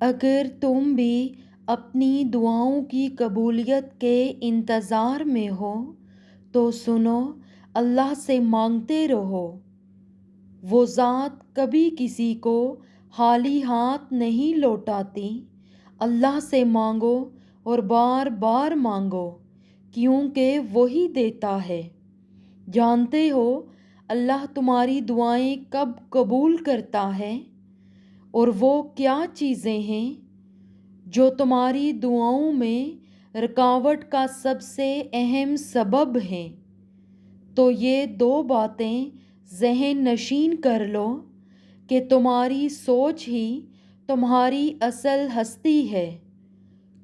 اگر تم بھی اپنی دعاؤں کی قبولیت کے انتظار میں ہو تو سنو، اللہ سے مانگتے رہو۔ وہ ذات کبھی کسی کو خالی ہاتھ نہیں لوٹاتی۔ اللہ سے مانگو اور بار بار مانگو، کیونکہ وہی دیتا ہے۔ جانتے ہو اللہ تمہاری دعائیں کب قبول کرتا ہے؟ اور وہ کیا چیزیں ہیں جو تمہاری دعاؤں میں رکاوٹ کا سب سے اہم سبب ہیں؟ تو یہ دو باتیں ذہن نشین کر لو کہ تمہاری سوچ ہی تمہاری اصل ہستی ہے،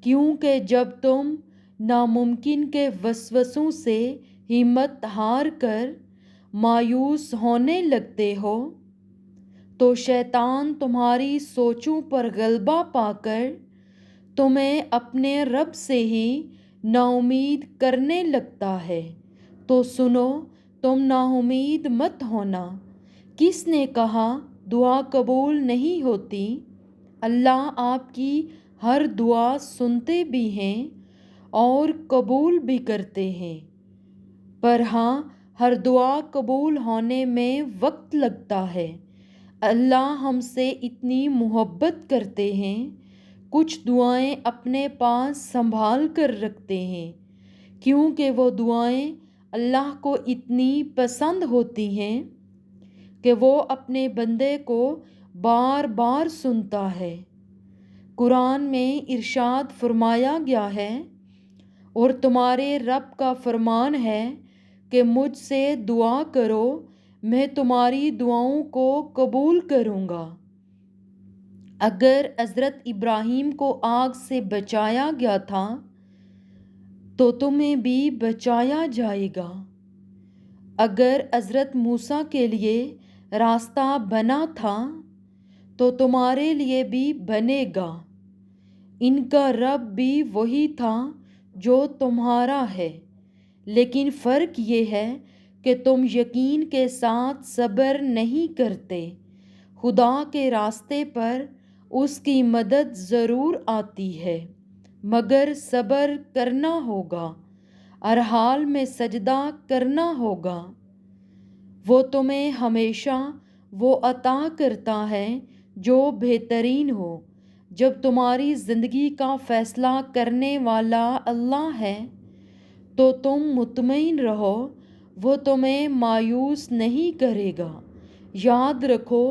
کیونکہ جب تم ناممکن کے وسوسوں سے ہمت ہار کر مایوس ہونے لگتے ہو تو شیطان تمہاری سوچوں پر غلبہ پا کر تمہیں اپنے رب سے ہی ناامید کرنے لگتا ہے۔ تو سنو، تم ناامید مت ہونا۔ کس نے کہا دعا قبول نہیں ہوتی؟ اللہ آپ کی ہر دعا سنتے بھی ہیں اور قبول بھی کرتے ہیں، پر ہاں، ہر دعا قبول ہونے میں وقت لگتا ہے۔ اللہ ہم سے اتنی محبت کرتے ہیں، کچھ دعائیں اپنے پاس سنبھال کر رکھتے ہیں، کیونکہ وہ دعائیں اللہ کو اتنی پسند ہوتی ہیں کہ وہ اپنے بندے کو بار بار سنتا ہے۔ قرآن میں ارشاد فرمایا گیا ہے، اور تمہارے رب کا فرمان ہے کہ مجھ سے دعا کرو، میں تمہاری دعاؤں کو قبول کروں گا۔ اگر حضرت ابراہیم کو آگ سے بچایا گیا تھا تو تمہیں بھی بچایا جائے گا۔ اگر حضرت موسیٰ کے لیے راستہ بنا تھا تو تمہارے لیے بھی بنے گا۔ ان کا رب بھی وہی تھا جو تمہارا ہے، لیکن فرق یہ ہے کہ تم یقین کے ساتھ صبر نہیں کرتے۔ خدا کے راستے پر اس کی مدد ضرور آتی ہے، مگر صبر کرنا ہوگا، ہر حال میں سجدہ کرنا ہوگا۔ وہ تمہیں ہمیشہ وہ عطا کرتا ہے جو بہترین ہو۔ جب تمہاری زندگی کا فیصلہ کرنے والا اللہ ہے تو تم مطمئن رہو، وہ تمہیں مایوس نہیں کرے گا۔ یاد رکھو،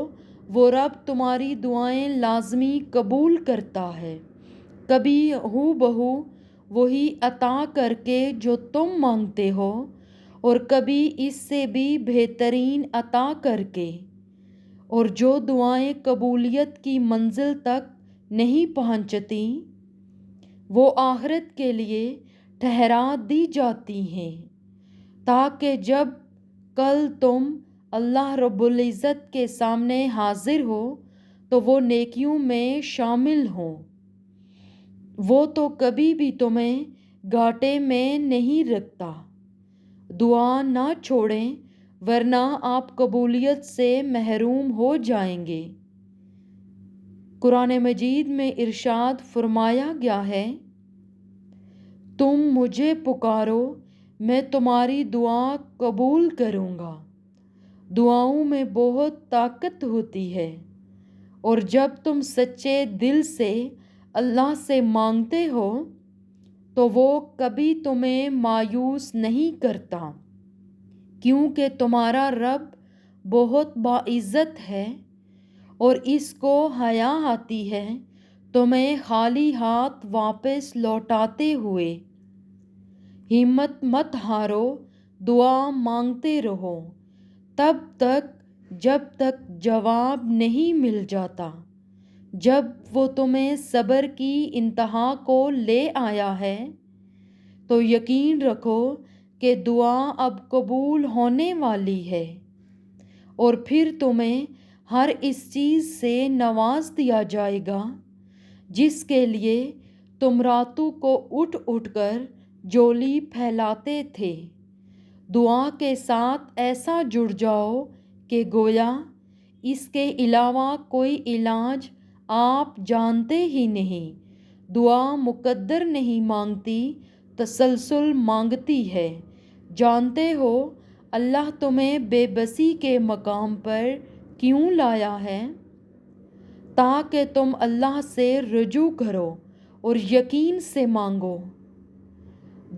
وہ رب تمہاری دعائیں لازمی قبول کرتا ہے، کبھی ہو بہو وہی عطا کر کے جو تم مانگتے ہو، اور کبھی اس سے بھی بہترین عطا کر کے۔ اور جو دعائیں قبولیت کی منزل تک نہیں پہنچتی، وہ آخرت کے لیے ٹھہرا دی جاتی ہیں، تاکہ جب کل تم اللہ رب العزت کے سامنے حاضر ہو تو وہ نیکیوں میں شامل ہوں۔ وہ تو کبھی بھی تمہیں گھاٹے میں نہیں رکھتا۔ دعا نہ چھوڑیں، ورنہ آپ قبولیت سے محروم ہو جائیں گے۔ قرآن مجید میں ارشاد فرمایا گیا ہے، تم مجھے پکارو، میں تمہاری دعا قبول کروں گا۔ دعاؤں میں بہت طاقت ہوتی ہے، اور جب تم سچے دل سے اللہ سے مانگتے ہو تو وہ کبھی تمہیں مایوس نہیں کرتا، کیونکہ تمہارا رب بہت باعزت ہے، اور اس کو حیا آتی ہے تمہیں خالی ہاتھ واپس لوٹاتے ہوئے۔ ہمت مت ہارو، دعا مانگتے رہو تب تک جب تک جواب نہیں مل جاتا۔ جب وہ تمہیں صبر کی انتہا کو لے آیا ہے تو یقین رکھو کہ دعا اب قبول ہونے والی ہے، اور پھر تمہیں ہر اس چیز سے نواز دیا جائے گا جس کے لیے تم راتوں کو اٹھ اٹھ کر جولی پھیلاتے تھے۔ دعا کے ساتھ ایسا جڑ جاؤ کہ گویا اس کے علاوہ کوئی علاج آپ جانتے ہی نہیں، دعا مقدر نہیں مانگتی، تسلسل مانگتی ہے۔ جانتے ہو اللہ تمہیں بے بسی کے مقام پر کیوں لایا ہے؟ تاکہ تم اللہ سے رجوع کرو اور یقین سے مانگو۔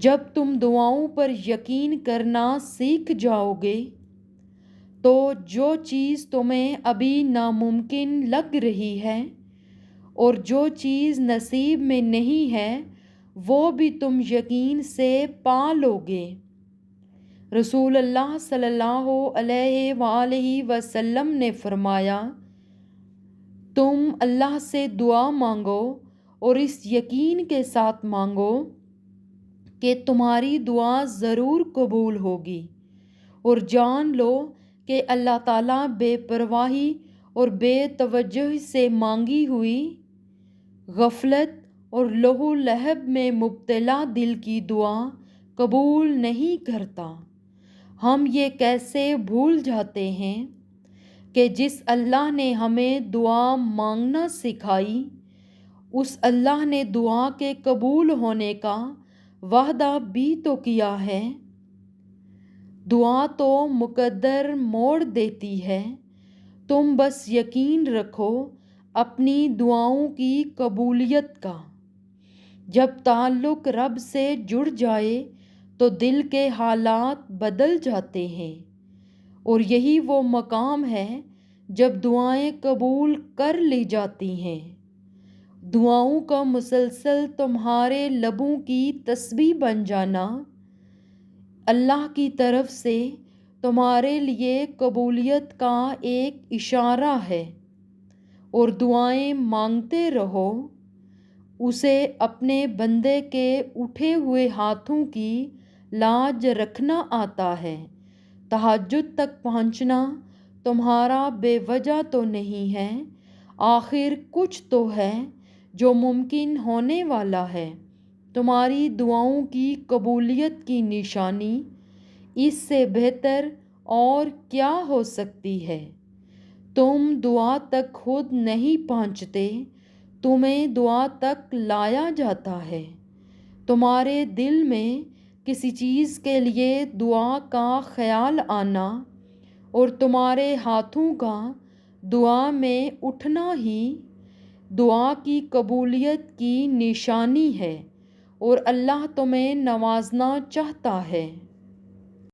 جب تم دعاؤں پر یقین کرنا سیکھ جاؤ گے تو جو چیز تمہیں ابھی ناممکن لگ رہی ہے اور جو چیز نصیب میں نہیں ہے وہ بھی تم یقین سے پا لو گے۔ رسول اللہ صلی اللہ علیہ وآلہ وسلم نے فرمایا، تم اللہ سے دعا مانگو اور اس یقین کے ساتھ مانگو کہ تمہاری دعا ضرور قبول ہوگی، اور جان لو کہ اللہ تعالیٰ بے پرواہی اور بے توجہی سے مانگی ہوئی غفلت اور لہو لہب میں مبتلا دل کی دعا قبول نہیں کرتا۔ ہم یہ کیسے بھول جاتے ہیں کہ جس اللہ نے ہمیں دعا مانگنا سکھائی، اس اللہ نے دعا کے قبول ہونے کا وعدہ بھی تو کیا ہے۔ دعا تو مقدر موڑ دیتی ہے، تم بس یقین رکھو اپنی دعاؤں کی قبولیت کا۔ جب تعلق رب سے جڑ جائے تو دل کے حالات بدل جاتے ہیں، اور یہی وہ مقام ہے جب دعائیں قبول کر لی جاتی ہیں۔ دعاؤں کا مسلسل تمہارے لبوں کی تسبیح بن جانا اللہ کی طرف سے تمہارے لیے قبولیت کا ایک اشارہ ہے، اور دعائیں مانگتے رہو۔ اسے اپنے بندے کے اٹھے ہوئے ہاتھوں کی لاج رکھنا آتا ہے۔ تہجد تک پہنچنا تمہارا بے وجہ تو نہیں ہے، آخر کچھ تو ہے جو ممکن ہونے والا ہے۔ تمہاری دعاؤں کی قبولیت کی نشانی اس سے بہتر اور کیا ہو سکتی ہے؟ تم دعا تک خود نہیں پہنچتے، تمہیں دعا تک لایا جاتا ہے۔ تمہارے دل میں کسی چیز کے لیے دعا کا خیال آنا اور تمہارے ہاتھوں کا دعا میں اٹھنا ہی دعا کی قبولیت کی نشانی ہے، اور اللہ تمہیں نوازنا چاہتا ہے۔